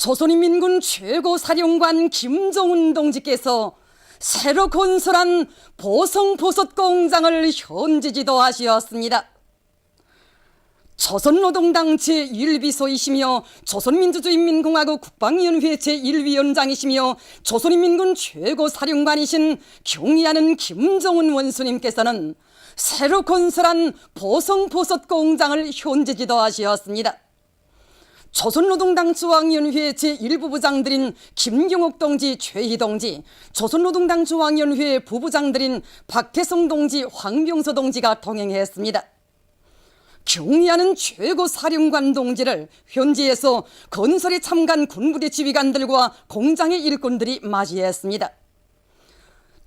조선인민군 최고사령관 김정은 동지께서 새로 건설한 보성보석공장을 현지 지도하셨습니다. 조선노동당 제1비서이시며 조선민주주의인민공화국 국방위원회 제1위원장이시며 조선인민군 최고사령관이신 경의하는 김정은 원수님께서는 새로 건설한 보성보석공장을 현지 지도하셨습니다. 조선노동당 중앙위원회 제1부부장들인 김경옥 동지, 최희 동지, 조선노동당 중앙위원회 부부장들인 박태성 동지, 황병서 동지가 동행했습니다. 경의하는 최고사령관 동지를 현지에서 건설에 참가한 군부대 지휘관들과 공장의 일꾼들이 맞이했습니다.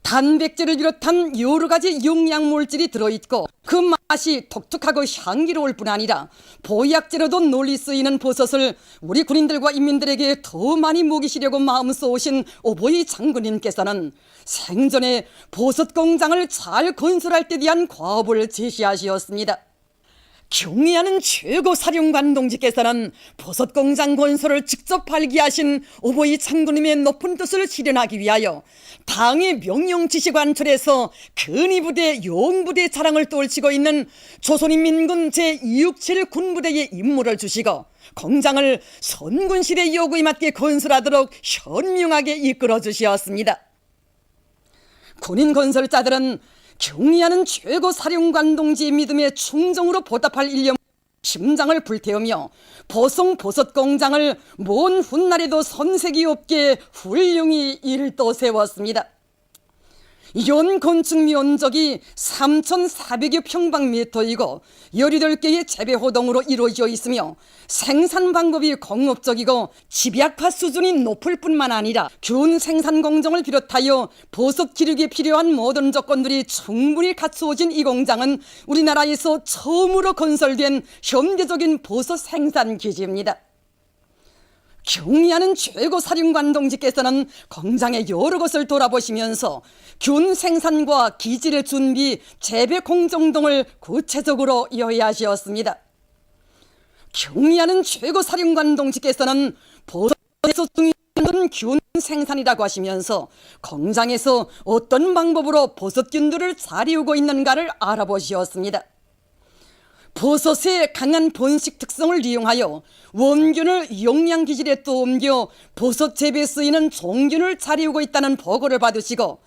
단백질을 비롯한 여러 가지 영양물질이 들어있고 그 맛이 독특하고 향기로울 뿐 아니라 보약제로도 널리 쓰이는 버섯을 우리 군인들과 인민들에게 더 많이 먹이시려고 마음 쏘신 오보이 장군님께서는 생전에 버섯 공장을 잘 건설할 때 대한 과업을 제시하셨습니다. 경의하는 최고사령관 동지께서는 버섯공장 건설을 직접 발기하신 오보이 장군님의 높은 뜻을 실현하기 위하여 당의 명령 지시 관철에서 근위부대, 용부대 자랑을 떨치고 있는 조선인민군 제267 군부대의 임무를 주시고 공장을 선군실의 요구에 맞게 건설하도록 현명하게 이끌어 주셨습니다. 군인 건설자들은 경의하는 최고사령관 동지의 믿음에 충정으로 보답할 일념 심장을 불태우며 보성보석공장을 먼 훗날에도 손색이 없게 훌륭히 일도 세웠습니다. 연 건축 면적이 3,400여 평방미터이고 18개의 재배호동으로 이루어져 있으며 생산 방법이 공업적이고 집약화 수준이 높을 뿐만 아니라 균 생산 공정을 비롯하여 버섯 기르기에 필요한 모든 조건들이 충분히 갖추어진 이 공장은 우리나라에서 처음으로 건설된 현대적인 버섯 생산 기지입니다. 경의하는 최고사령관 동지께서는 공장의 여러 것을 돌아보시면서 균 생산과 기질 준비, 재배 공정 등을 구체적으로 요약하셨습니다. 경의하는 최고사령관 동지께서는 버섯에서 중요한 균 생산이라고 하시면서 공장에서 어떤 방법으로 버섯균들을 잘 이루고 있는가를 알아보셨습니다. 버섯의 강한 번식 특성을 이용하여 원균을 영양기질에 또 옮겨 버섯 재배에 쓰이는 종균을 잘 이루고 있다는 보고를 받으시고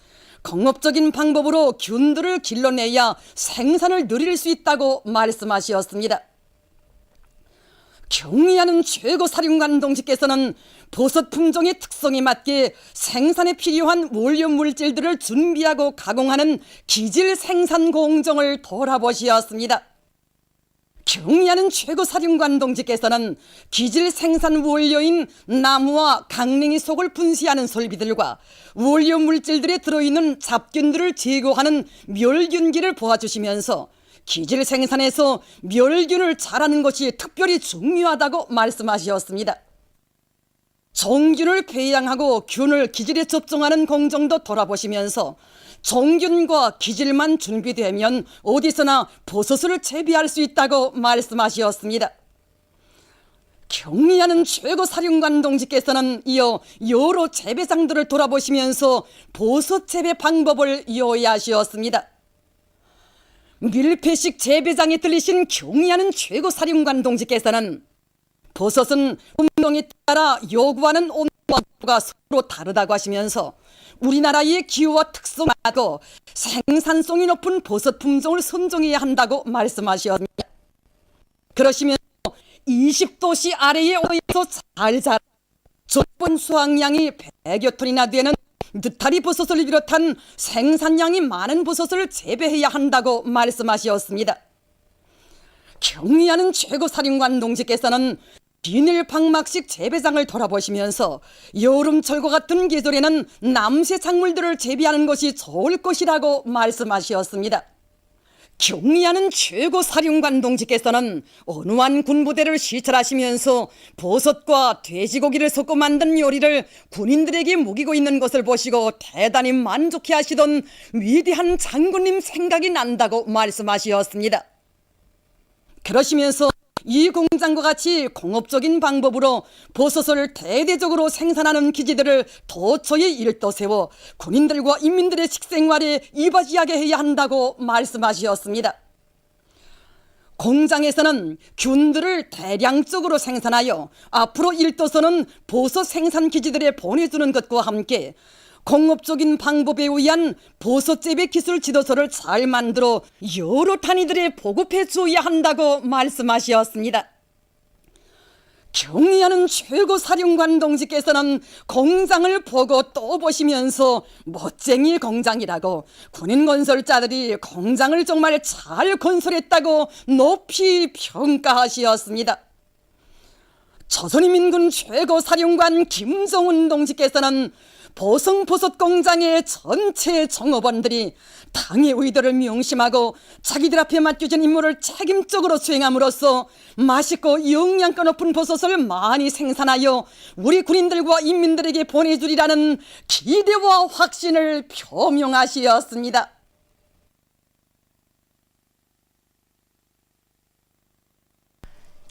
공업적인 방법으로 균들을 길러내야 생산을 늘릴 수 있다고 말씀하셨습니다. 경의하는 최고사령관 동지께서는 버섯 품종의 특성에 맞게 생산에 필요한 원료 물질들을 준비하고 가공하는 기질 생산 공정을 돌아보셨습니다. 경의하는 최고사령관 동지께서는 기질 생산 원료인 나무와 강냉이 속을 분쇄하는 설비들과 원료 물질들에 들어있는 잡균들을 제거하는 멸균기를 보아주시면서 기질 생산에서 멸균을 잘하는 것이 특별히 중요하다고 말씀하셨습니다. 종균을 배양하고 균을 기질에 접종하는 공정도 돌아보시면서 종균과 기질만 준비되면 어디서나 버섯을 재배할 수 있다고 말씀하셨습니다. 경의하는 최고사령관 동지께서는 이어 여러 재배장들을 돌아보시면서 버섯 재배 방법을 요약하셨습니다. 밀폐식 재배장에 들리신 경의하는 최고사령관 동지께서는 버섯은 품종에 따라 요구하는 온도가 서로 다르다고 하시면서 우리나라의 기후와 특성을 알고 생산성이 높은 버섯 품종을 선정해야 한다고 말씀하셨습니다. 그러시면서 20도씨 아래의 온도에서 잘 자라 적분 수확량이 100여 톤이나 되는 느타리 버섯을 비롯한 생산량이 많은 버섯을 재배해야 한다고 말씀하셨습니다. 경의하는 최고사령관 동지께서는 비닐 방막식 재배장을 돌아보시면서 여름철과 같은 계절에는 남새 작물들을 재배하는 것이 좋을 것이라고 말씀하셨습니다. 경의하는 최고사령관 동지께서는 언후한 군부대를 시찰하시면서 버섯과 돼지고기를 섞어 만든 요리를 군인들에게 먹이고 있는 것을 보시고 대단히 만족해 하시던 위대한 장군님 생각이 난다고 말씀하셨습니다. 그러시면서 이 공장과 같이 공업적인 방법으로 버섯을 대대적으로 생산하는 기지들을 도처에 일떠세워 군인들과 인민들의 식생활에 이바지하게 해야 한다고 말씀하셨습니다. 공장에서는 균들을 대량적으로 생산하여 앞으로 일떠서는 버섯 생산 기지들에 보내주는 것과 함께 공업적인 방법에 의한 버섯 재배 기술 지도서를 잘 만들어 여러 단위들에 보급해 줘야 한다고 말씀하셨습니다. 경의하는 최고사령관 동지께서는 공장을 보고 또 보시면서 멋쟁이 공장이라고 군인 건설자들이 공장을 정말 잘 건설했다고 높이 평가하셨습니다. 조선인민군 최고사령관 김정은 동지께서는 보성버섯 공장의 전체 종업원들이 당의 의도를 명심하고 자기들 앞에 맡겨진 임무를 책임적으로 수행함으로써 맛있고 영양가 높은 버섯을 많이 생산하여 우리 군인들과 인민들에게 보내주리라는 기대와 확신을 표명하시었습니다.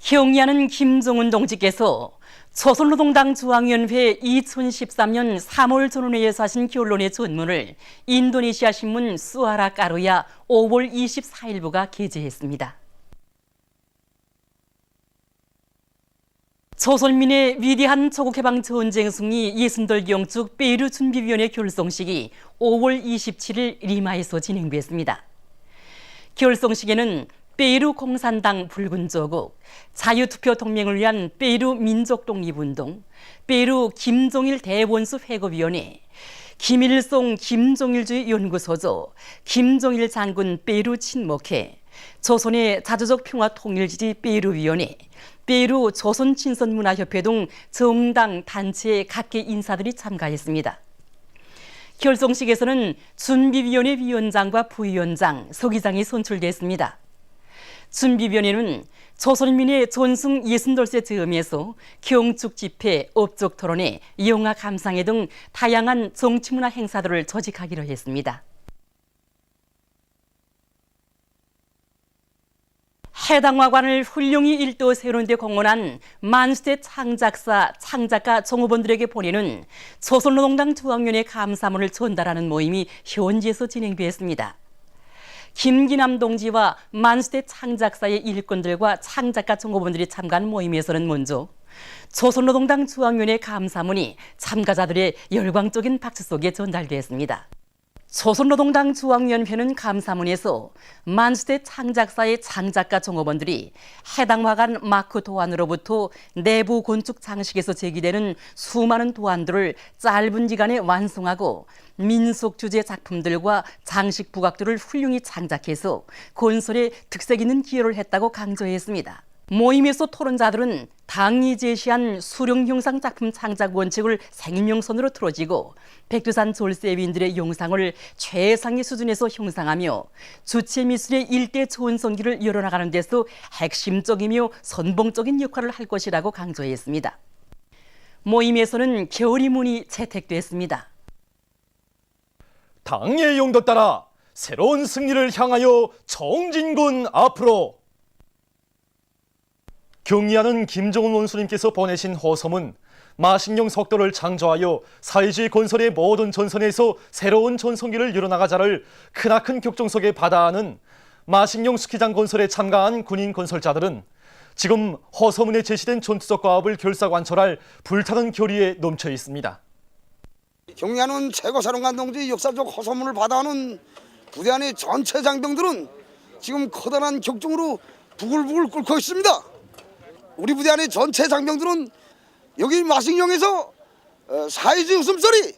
경의하는 김정은 동지께서 조선노동당 중앙위원회 2013년 3월 전원회에서 하신 결론의 전문을 인도네시아 신문 수아라 까루야 5월 24일부가 게재했습니다. 조선민의 위대한 조국해방 전쟁 승리 60돌 경축 베이루 준비위원회 결성식이 5월 27일 리마에서 진행됐습니다. 결성식에는 베이루 공산당 붉은 조국, 자유투표 동맹을 위한 베이루 민족독립운동, 베이루 김종일 대원수 회고위원회, 김일성 김종일주의 연구소조, 김종일 장군 베이루 친목회, 조선의 자주적 평화통일지지 베이루위원회, 베이루 조선친선문화협회 등 정당, 단체, 각계 인사들이 참가했습니다. 결성식에서는 준비위원회 위원장과 부위원장, 서기장이 선출됐습니다. 준비위원회는 조선민의 전승 60돌세 즈음에서 경축 집회, 업적 토론회, 영화 감상회 등 다양한 정치문화 행사들을 조직하기로 했습니다. 해당화관을 훌륭히 일도 세우는 데 공헌한 만수대 창작사, 창작가 종업원들에게 보내는 조선노동당 중앙위원회 감사문을 전달하는 모임이 현지에서 진행되었습니다. 김기남 동지와 만수대 창작사의 일꾼들과 창작가 종업원들이 참가한 모임에서는 먼저 조선노동당 중앙위원회 감사문이 참가자들의 열광적인 박수 속에 전달되었습니다. 조선노동당 중앙위원회는 감사문에서 만수대 창작사의 창작가 종업원들이 해당 화관 마크 도안으로부터 내부 건축 장식에서 제기되는 수많은 도안들을 짧은 기간에 완성하고 민속 주제 작품들과 장식 부각들을 훌륭히 창작해서 건설에 특색 있는 기여를 했다고 강조했습니다. 모임에서 토론자들은 당이 제시한 수령 형상 작품 창작 원칙을 생명선으로 틀어지고 백두산 졸세위인들의 영상을 최상의 수준에서 형상하며 주체미술의 일대 전성기를 열어나가는 데서 핵심적이며 선봉적인 역할을 할 것이라고 강조했습니다. 모임에서는 결의문이 채택됐습니다. 당의 용도 따라 새로운 승리를 향하여 정진군 앞으로. 경의하는 김정은 원수님께서 보내신 호소문, 마식령 석도를 창조하여 사회주의 건설의 모든 전선에서 새로운 전성기를 이뤄나가자를 크나큰 격정 속에 받아하는 마식령 스키장 건설에 참가한 군인 건설자들은 지금 호소문에 제시된 전투적 과업을 결사관철할 불타는 결의에 넘쳐 있습니다. 경의하는 최고사령관 동지 역사적 호소문을 받아오는 부대 안의 전체 장병들은 지금 커다란 격정으로 부글부글 끓고 있습니다. 우리 부대 안의 전체 장병들은 여기 마식령에서 사회주의 웃음소리,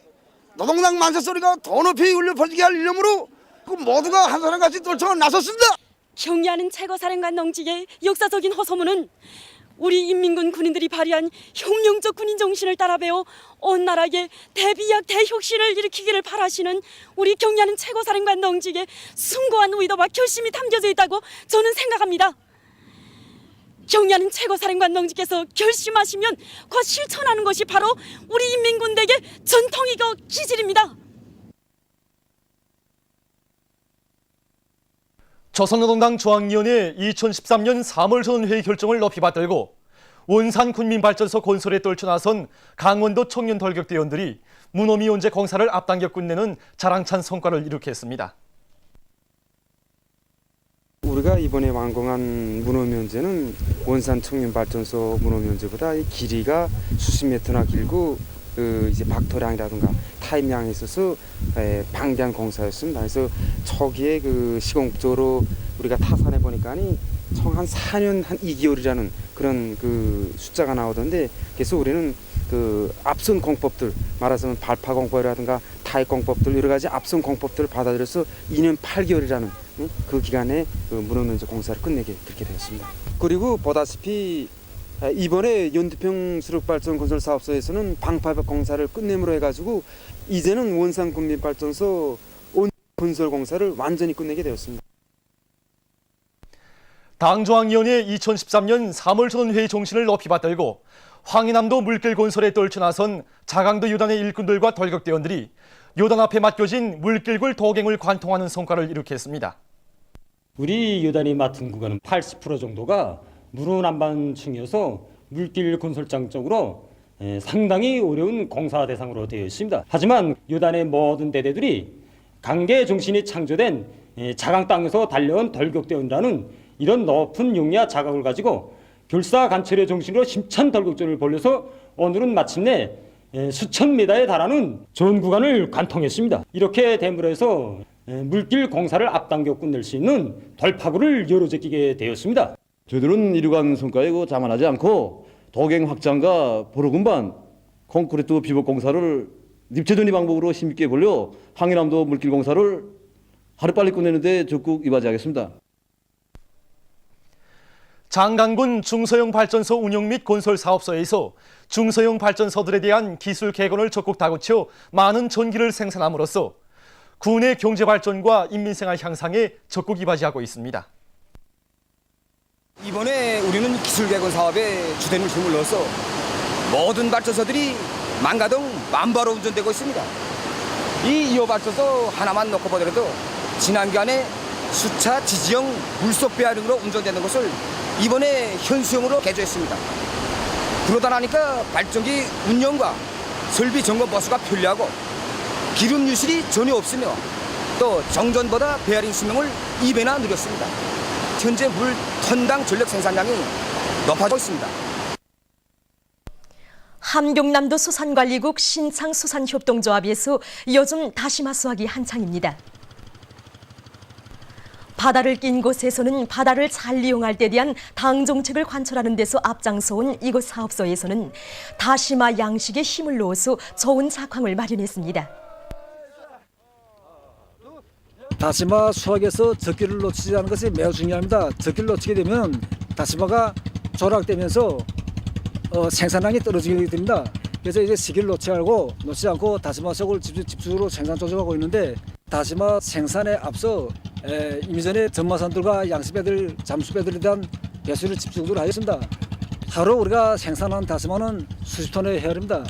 노동당 만세소리가 더 높이 울려 퍼지게 할 일념으로 모두가 한 사람같이 떨쳐 나섰습니다. 경의하는 최고사령관 동지의 역사적인 호소문은 우리 인민군 군인들이 발휘한 혁명적 군인 정신을 따라배워 온 나라에 대비약 대혁신을 일으키기를 바라시는 우리 경의하는 최고사령관 동지의 숭고한 의도와 결심이 담겨져 있다고 저는 생각합니다. 경의하는 최고사령관 동지께서 결심하시면 곧 실천하는 것이 바로 우리 인민군대의 전통이고 기질입니다. 조선노동당 중앙위원회 2013년 3월 선언회의 결정을 높이 받들고 원산 군민발전소 건설에 떨쳐나선 강원도 청년 돌격대원들이 문어미온제 공사를 앞당겨 끝내는 자랑찬 성과를 이룩했습니다. 우리가 이번에 완공한 문어면제는 원산 청년발전소 문어면제보다 이 길이가 수십 미터나 길고 이제 박토량이라든가 타임량에 있어서 방대한 공사였습니다. 그래서 초기에 시공적으로 우리가 타산해 보니까니 총 한 4년 한 2개월이라는 그런 숫자가 나오던데, 그래서 우리는 앞선 공법들, 말하자면 발파 공법이라든가 타입 공법들, 여러 가지 앞선 공법들을 받아들여서 2년 8개월이라는 그 기간에 문어면제 공사를 끝내게 그렇게 되었습니다. 그리고 보다시피 이번에 연두평 수력발전 건설 사업소에서는 방파벽 공사를 끝내므로 해가지고 이제는 원산 군민발전소 건설 공사를 완전히 끝내게 되었습니다. 당중앙위원회 2013년 3월 선언회의 정신을 높이 받들고 황해남도 물길 건설에 떨쳐나선 자강도 요단의 일꾼들과 돌격대원들이 요단 앞에 맡겨진 물길굴 도갱을 관통하는 성과를 이룩했습니다. 우리 요단이 맡은 구간은 80% 정도가 무릉남반층이어서 물길 건설장 쪽으로 상당히 어려운 공사 대상으로 되어 있습니다. 하지만 요단의 모든 대대들이 강계 정신이 창조된 자강 땅에서 달려온 돌격대원이라는 이런 높은 용리와 자각을 가지고 결사간철의 정신으로 힘찬 돌격전을 벌여서 오늘은 마침내 수천 미터에 달하는 좋은 구간을 관통했습니다. 이렇게 됨으로 해서 물길 공사를 앞당겨 끝낼 수 있는 돌파구를 열어제끼게 되었습니다. 저희들은 이러한 성과에 자만하지 않고 도갱 확장과 보로군반 콘크리트 비법 공사를 입체전이 방법으로 힘있게 벌려 황해남도 물길 공사를 하루빨리 끝내는 데 적극 이바지하겠습니다. 장강군 중소형 발전소 운영 및 건설 사업소에서 중소형 발전소들에 대한 기술 개선을 적극 다그쳐 많은 전기를 생산함으로써 군의 경제 발전과 인민생활 향상에 적극 이바지하고 있습니다. 이번에 우리는 기술 개선 사업에 주된 힘을 넣어서 모든 발전소들이 만가동 만바로 운전되고 있습니다. 이 2호 발전소 하나만 놓고 보더라도 지난 기간에 수차 지지형 물속 배아링으로 운전되는 것을 이번에 현수형으로 개조했습니다. 그러다 나니까 발전기 운영과 설비 점검 보수가 편리하고 기름 유실이 전혀 없으며 또 정전보다 베어링 수명을 2배나 늘렸습니다. 현재 물 톤당 전력 생산량이 높아지고 있습니다. 함경남도 수산관리국 신창수산협동조합에서 요즘 다시마 수확이 한창입니다. 바다를 낀 곳에서는 바다를 잘 이용할 때 대한 당 정책을 관철하는 데서 앞장서온 이곳 사업소에서는 다시마 양식에 힘을 넣어서 좋은 작황을 마련했습니다. 다시마 수확에서 적기를 놓치지 않는 것이 매우 중요합니다. 적기를 놓치게 되면 다시마가 조락되면서 생산량이 떨어지게 됩니다. 그래서 이제 시기를 놓치지 않고 다시마 수확을 집중적으로 생산 조정하고 있는데, 다시마 생산에 앞서 이전에 전마산들과 양식배들, 잠수배들에 대한 배수를 집중적으로 하였습니다. 하루 우리가 생산한 다시마는 수십 톤에 헤아립니다.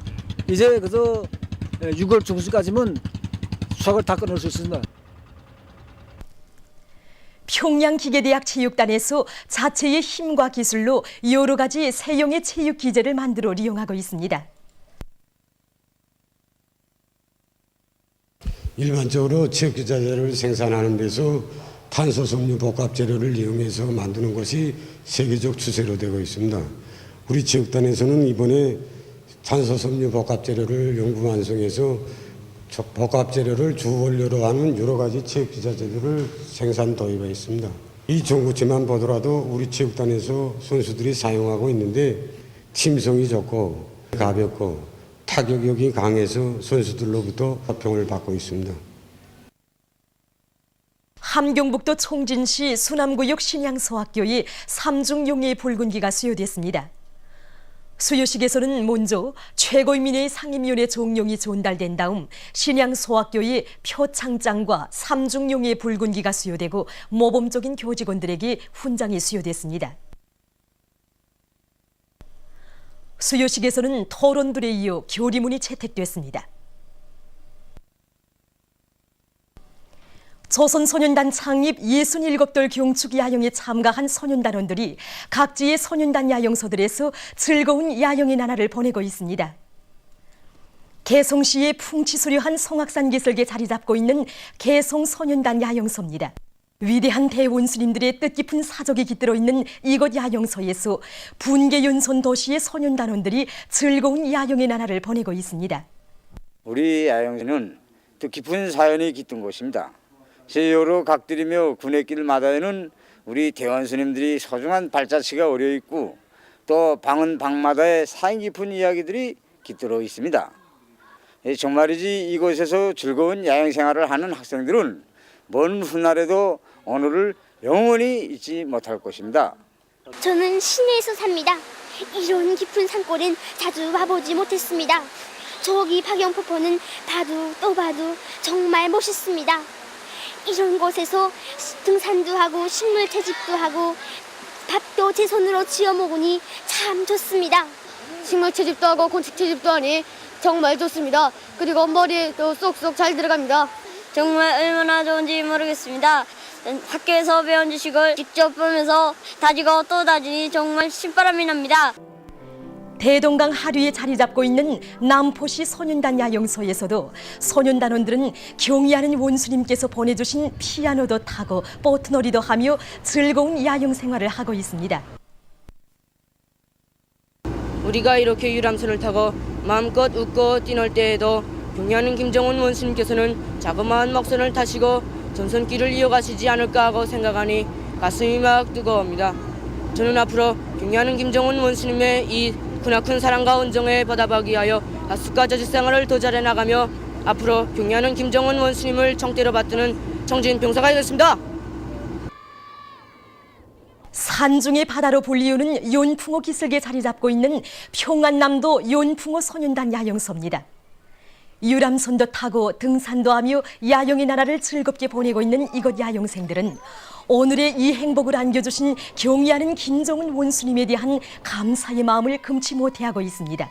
이제 그저 6월 중순까지면 수확을 다 끊을 수 있습니다. 평양기계대학 체육단에서 자체의 힘과 기술로 여러 가지 새형의 체육 기재를 만들어 이용하고 있습니다. 일반적으로 체육기자재를 생산하는 데서 탄소섬유 복합재료를 이용해서 만드는 것이 세계적 추세로 되고 있습니다. 우리 체육단에서는 이번에 탄소섬유 복합재료를 연구 완성해서 복합재료를 주원료로 하는 여러 가지 체육기자재들을 생산 도입했습니다. 이 전구체만 보더라도 우리 체육단에서 선수들이 사용하고 있는데 팀성이 좋고 가볍고 타격력이 강해서 선수들로부터 호평을 받고 있습니다. 함경북도 총진시 수남구역 신양소학교에 3중 용의 붉은기가 수여됐습니다. 수여식에서는 먼저 최고인민회의 상임위원회 종용이 전달된 다음 신양소학교에 표창장과 3중 용의 붉은기가 수여되고 모범적인 교직원들에게 훈장이 수여됐습니다. 수여식에서는 토론들에 이어 교리문이 채택됐습니다. 조선소년단 창립 67돌 경축 야영에 참가한 소년단원들이 각지의 소년단 야영소들에서 즐거운 야영의 나날을 보내고 있습니다. 개송시의 풍치수려한 송악산 기슭에 자리 잡고 있는 개송소년단 야영소입니다. 위대한 대원수님들의 뜻깊은 사적이 깃들어 있는 이곳 야영소에서 분계연손 도시의 소년단원들이 즐거운 야영의 나날을 보내고 있습니다. 우리 야영소는 뜻깊은 사연이 깃든 곳입니다. 세월호 각들이며 군의 길마다에는 우리 대원수님들이 소중한 발자취가 어려 있고 또 방은 방마다에 사연 깊은 이야기들이 깃들어 있습니다. 정말이지 이곳에서 즐거운 야영 생활을 하는 학생들은 먼 훗날에도 오늘을 영원히 잊지 못할 것입니다. 저는 시내에서 삽니다. 이런 깊은 산골엔 자주 와보지 못했습니다. 저기 박영포포는 봐도 또 봐도 정말 멋있습니다. 이런 곳에서 등산도 하고 식물 채집도 하고 밥도 제 손으로 지어 먹으니 참 좋습니다. 식물 채집도 하고 건축 채집도 하니 정말 좋습니다. 그리고 머리에도 쏙쏙 잘 들어갑니다. 정말 얼마나 좋은지 모르겠습니다. 학교에서 배운 지식을 직접 보면서 다지고 또 다지니 정말 신바람이 납니다. 대동강 하류에 자리 잡고 있는 남포시 소년단 야영소에서도 소년단원들은 경의하는 원수님께서 보내주신 피아노도 타고 보트놀이도 하며 즐거운 야영 생활을 하고 있습니다. 우리가 이렇게 유람선을 타고 마음껏 웃고 뛰놀 때에도 경의하는 김정은 원수님께서는 자그마한 목선을 타시고 전선길을 이어가시지 않을까 하고 생각하니 가슴이 막 뜨거웁니다. 저는 앞으로 경의하는 김정은 원수님의 이 크나큰 사랑과 은정에 보답하기 위하여 가수과 저지생활을 더 잘해 나가며 앞으로 경의하는 김정은 원수님을 총대로 받드는 청진 병사가 되겠습니다. 산중의 바다로 불리우는 연풍호 기슭에 자리 잡고 있는 평안남도 연풍호 소년단 야영소입니다. 유람선도 타고 등산도 하며 야영의 나날을 즐겁게 보내고 있는 이곳 야영생들은 오늘의 이 행복을 안겨주신 경의하는 김정은 원수님에 대한 감사의 마음을 금치 못해하고 있습니다.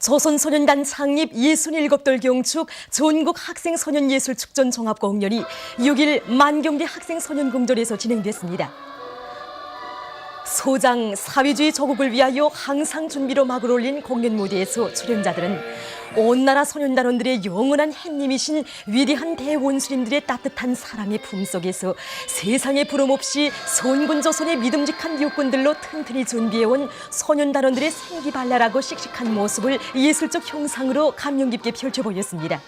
조선소년단 창립 67돌 경축 전국 학생소년예술축전 종합공연이 6일 만경대 학생소년궁전에서 진행됐습니다. 소장 사회주의 조국을 위하여 항상 준비로 막을 올린 공연 무대에서 출연자들은 온 나라 소년단원들의 영원한 햇님이신 위대한 대원수님들의 따뜻한 사랑의 품속에서 세상에 부름없이 선군조선의 믿음직한 육군들로 튼튼히 준비해온 소년단원들의 생기발랄하고 씩씩한 모습을 예술적 형상으로 감명 깊게 펼쳐보였습니다.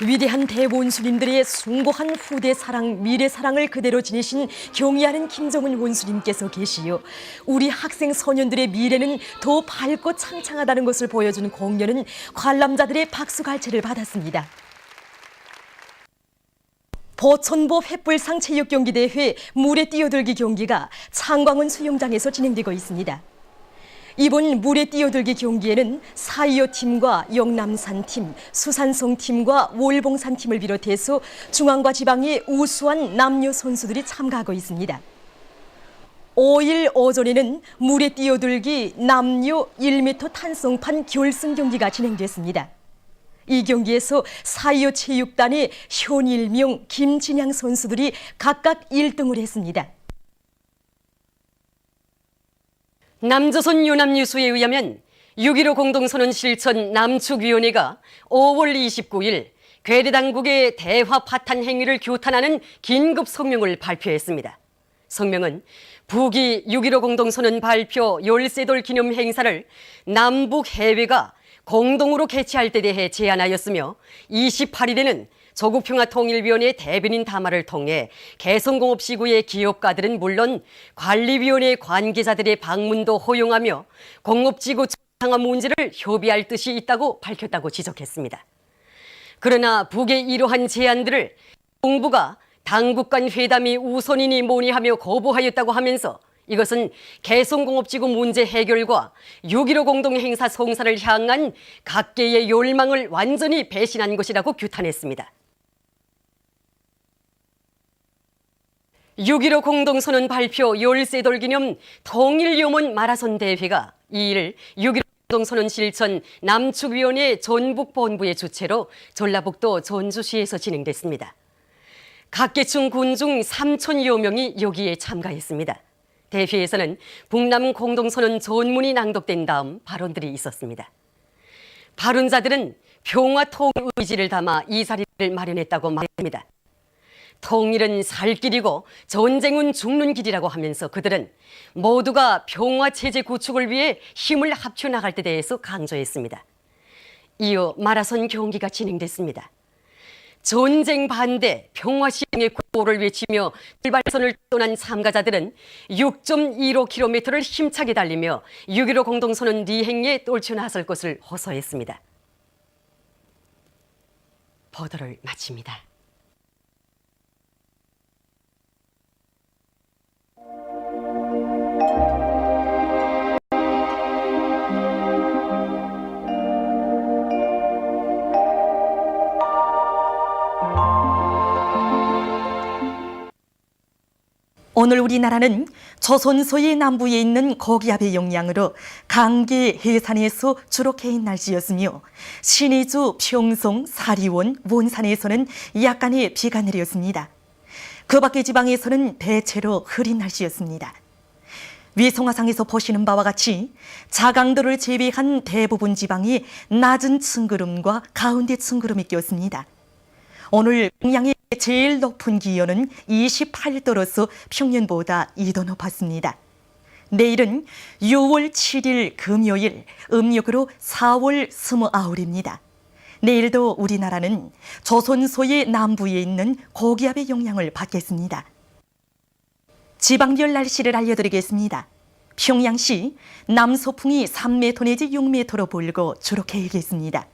위대한 대원수님들의 숭고한 후대 사랑, 미래 사랑을 그대로 지니신 경의하는 김정은 원수님께서 계시어 우리 학생 소년들의 미래는 더 밝고 창창하다는 것을 보여준 공연은 관람자들의 박수갈채를 받았습니다. 보천보 횃불상 체육경기대회 물에 뛰어들기 경기가 창광원 수영장에서 진행되고 있습니다. 이번 물에 뛰어들기 경기에는 425팀과 영남산팀, 수산성팀과 월봉산팀을 비롯해서 중앙과 지방의 우수한 남녀 선수들이 참가하고 있습니다. 5일 오전에는 물에 뛰어들기 남녀 1m 탄성판 결승 경기가 진행됐습니다. 이 경기에서 425 체육단의 현일명, 김진양 선수들이 각각 1등을 했습니다. 남조선 연합뉴스에 의하면 6.15 공동선언 실천 남측위원회가 5월 29일 괴뢰 당국의 대화 파탄 행위를 규탄하는 긴급 성명을 발표했습니다. 성명은 북이 6.15 공동선언 발표 13돌 기념 행사를 남북 해외가 공동으로 개최할 때 대해 제안하였으며 28일에는 조국평화통일위원회 대변인 담화를 통해 개성공업시구의 기업가들은 물론 관리위원회 관계자들의 방문도 허용하며 공업지구 상황 문제를 협의할 뜻이 있다고 밝혔다고 지적했습니다. 그러나 북의 이러한 제안들을 정부가 당국 간 회담이 우선이니 뭐니 하며 거부하였다고 하면서 이것은 개성공업지구 문제 해결과 6.15 공동행사 성사를 향한 각계의 열망을 완전히 배신한 것이라고 규탄했습니다. 6.15 공동선언 발표 13돌 기념 통일염원 마라손 대회가 2일 6.15 공동선언 실천 남측위원회 전북본부의 주최로 전라북도 전주시에서 진행됐습니다. 각계층 군 중 3,000여 명이 여기에 참가했습니다. 대회에서는 북남 공동선언 전문이 낭독된 다음 발언들이 있었습니다. 발언자들은 평화 통일 의지를 담아 이 자리를 마련했다고 말합니다. 통일은 살 길이고 전쟁은 죽는 길이라고 하면서 그들은 모두가 평화 체제 구축을 위해 힘을 합쳐 나갈 때 대해서 강조했습니다. 이어 마라톤 경기가 진행됐습니다. 전쟁 반대, 평화 시행의 구호를 외치며 출발선을 떠난 참가자들은 6.15km를 힘차게 달리며 6.15 공동선언 리행에 떨쳐나설 것을 호소했습니다. 보도를 마칩니다. 오늘 우리나라는 조선소의 남부에 있는 고기압의 영향으로 강계 해산에서 주로 개인 날씨였으며 신의주, 평송, 사리원, 원산에서는 약간의 비가 내렸습니다. 그 밖의 지방에서는 대체로 흐린 날씨였습니다. 위성화상에서 보시는 바와 같이 자강도를 제외한 대부분 지방이 낮은 층구름과 가운데 층구름이 꼈습니다. 오늘 동양의 제일 높은 기온은 28도로서 평년보다 2도 높았습니다. 내일은 6월 7일 금요일, 음력으로 4월 29일입니다. 내일도 우리나라는 조선소의 남부에 있는 고기압의 영향을 받겠습니다. 지방별 날씨를 알려드리겠습니다. 평양시 남서풍이 3m 내지 6m로 불고 주로 개겠습니다.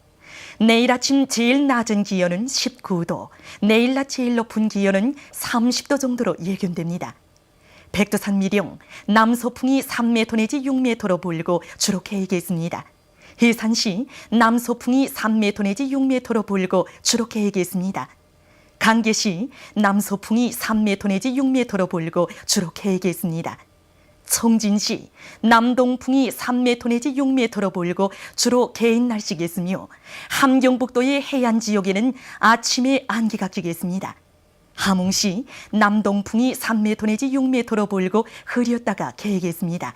내일 아침 제일 낮은 기온은 19도, 내일 낮 제일 높은 기온은 30도 정도로 예견됩니다. 백두산 미령, 남서풍이 3m 내지 6m로 불고 주로 개겠습니다. 해산시, 남서풍이 3m 내지 6m로 불고 주로 개겠습니다. 강계시, 남서풍이 3m 내지 6m로 불고 주로 개겠습니다. 청진시, 남동풍이 3m 내지 6m로 불고 주로 개인 날씨겠으며 함경북도의 해안 지역에는 아침에 안개가 끼겠습니다. 함흥시, 남동풍이 3m 내지 6m로 불고 흐렸다가 개겠습니다.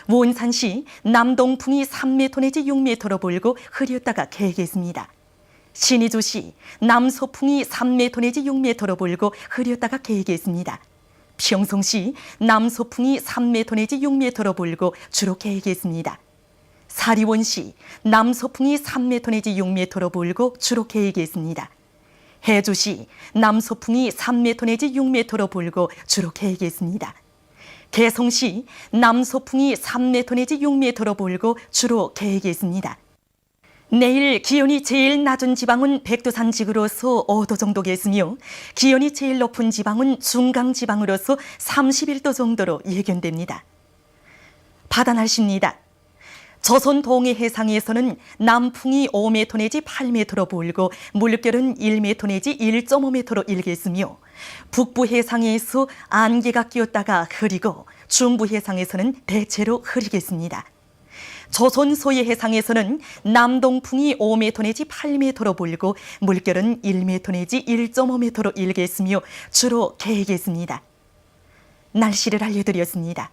원산시, 남동풍이 3m 내지 6m로 불고 흐렸다가 개겠습니다. 신의주시, 남서풍이 3m 내지 6m로 불고 흐렸다가 개겠습니다. 평송시, 남서풍이 3m 내지 6m로 불고 주로 개겠습니다. 사리원시, 남서풍이 3m 내지 6m로 불고 주로 개겠습니다. 해주시, 남서풍이 3m 내지 6m로 불고 주로 개겠습니다. 개성시, 남서풍이 3m 내지 6m로 불고 주로 개겠습니다. 내일 기온이 제일 낮은 지방은 백두산지구로서 5도 정도겠으며 기온이 제일 높은 지방은 중강지방으로서 31도 정도로 예견됩니다. 바다 날씨입니다. 조선 동해 해상에서는 남풍이 5m 내지 8m로 불고 물결은 1m 내지 1.5m로 일겠으며 북부 해상에서 안개가 끼었다가 흐리고 중부 해상에서는 대체로 흐리겠습니다. 조선 소해 해상에서는 남동풍이 5m 내지 8m로 불고 물결은 1m 내지 1.5m로 일겠으며 주로 개겠습니다. 날씨를 알려드렸습니다.